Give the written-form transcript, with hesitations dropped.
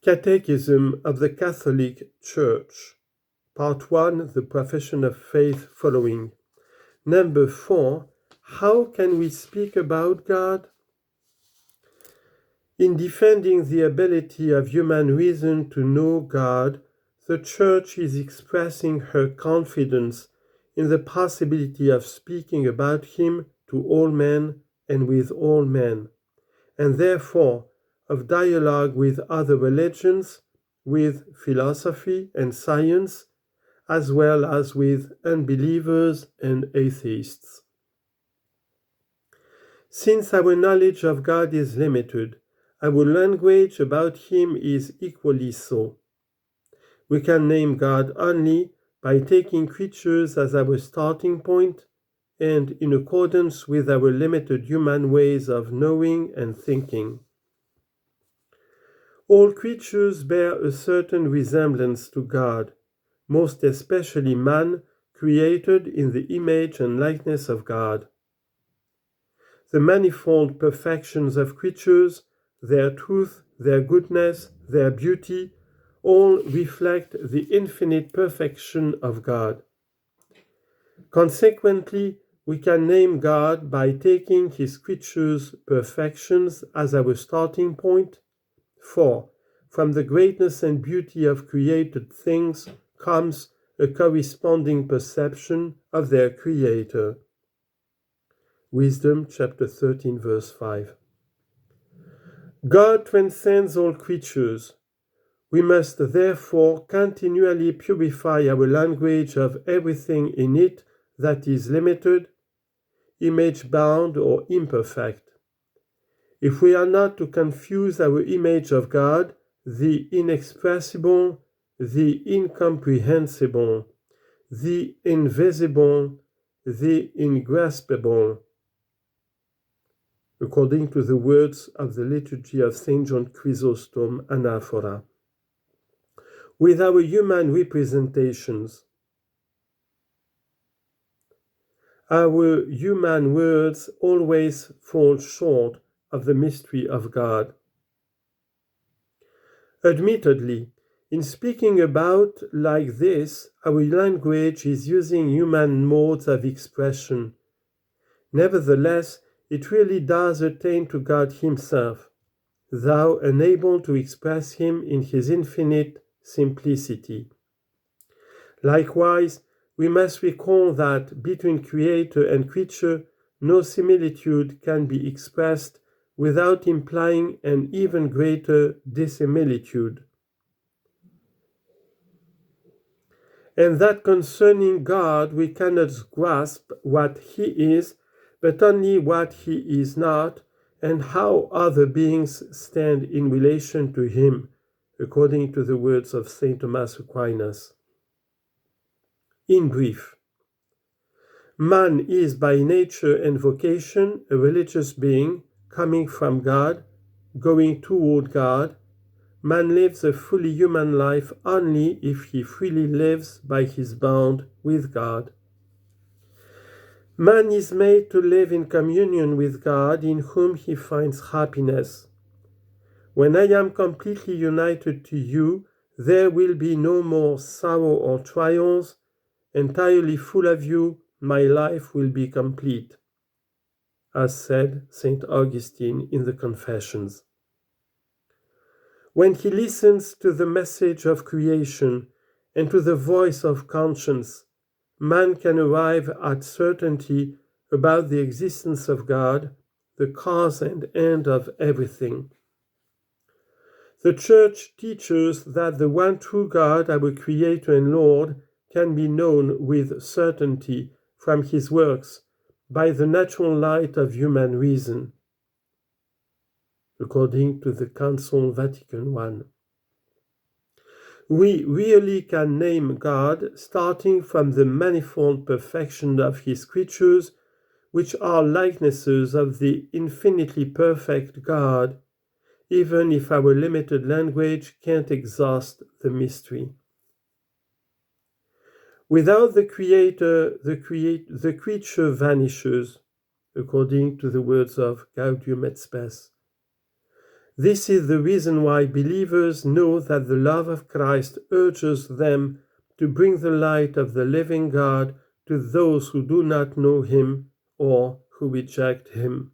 Catechism of the Catholic Church. Part 1, the Profession of Faith following. Number 4, how can we speak about God? In defending the ability of human reason to know God, the Church is expressing her confidence in the possibility of speaking about Him to all men and with all men, and therefore of dialogue with other religions, with philosophy and science, as well as with unbelievers and atheists. Since our knowledge of God is limited, our language about Him is equally so. We can name God only by taking creatures as our starting point and in accordance with our limited human ways of knowing and thinking. All creatures bear a certain resemblance to God, most especially man, created in the image and likeness of God. The manifold perfections of creatures, their truth, their goodness, their beauty, all reflect the infinite perfection of God. Consequently, we can name God by taking His creatures' perfections as our starting point. For from the greatness and beauty of created things comes a corresponding perception of their Creator. Wisdom chapter 13 verse 5. God transcends all creatures. We must therefore continually purify our language of everything in it that is limited, image-bound or imperfect. If we are not to confuse our image of God, the inexpressible, the incomprehensible, the invisible, the ingraspable, according to the words of the liturgy of St. John Chrysostom, Anaphora, with our human representations. Our human words always fall short of the mystery of God. Admittedly, in speaking about like this, our language is using human modes of expression. Nevertheless, it really does attain to God Himself, though unable to express Him in His infinite simplicity. Likewise, we must recall that between Creator and creature, no similitude can be expressed without implying an even greater dissimilitude. And that concerning God we cannot grasp what He is, but only what He is not, and how other beings stand in relation to Him, according to the words of St. Thomas Aquinas. In brief, man is by nature and vocation a religious being, coming from God, going toward God. Man lives a fully human life only if he freely lives by his bond with God. Man is made to live in communion with God, in whom he finds happiness. When I am completely united to you, there will be no more sorrow or trials. Entirely full of you, my life will be complete, as said St. Augustine in the Confessions. When he listens to the message of creation and to the voice of conscience, man can arrive at certainty about the existence of God, the cause and end of everything. The Church teaches that the one true God, our Creator and Lord, can be known with certainty from His works by the natural light of human reason, according to the Council Vatican I. We really can name God starting from the manifold perfection of His creatures, which are likenesses of the infinitely perfect God, even if our limited language can't exhaust the mystery. Without the Creator, the creature vanishes, according to the words of Gaudium et Spes. This is the reason why believers know that the love of Christ urges them to bring the light of the living God to those who do not know him or who reject him.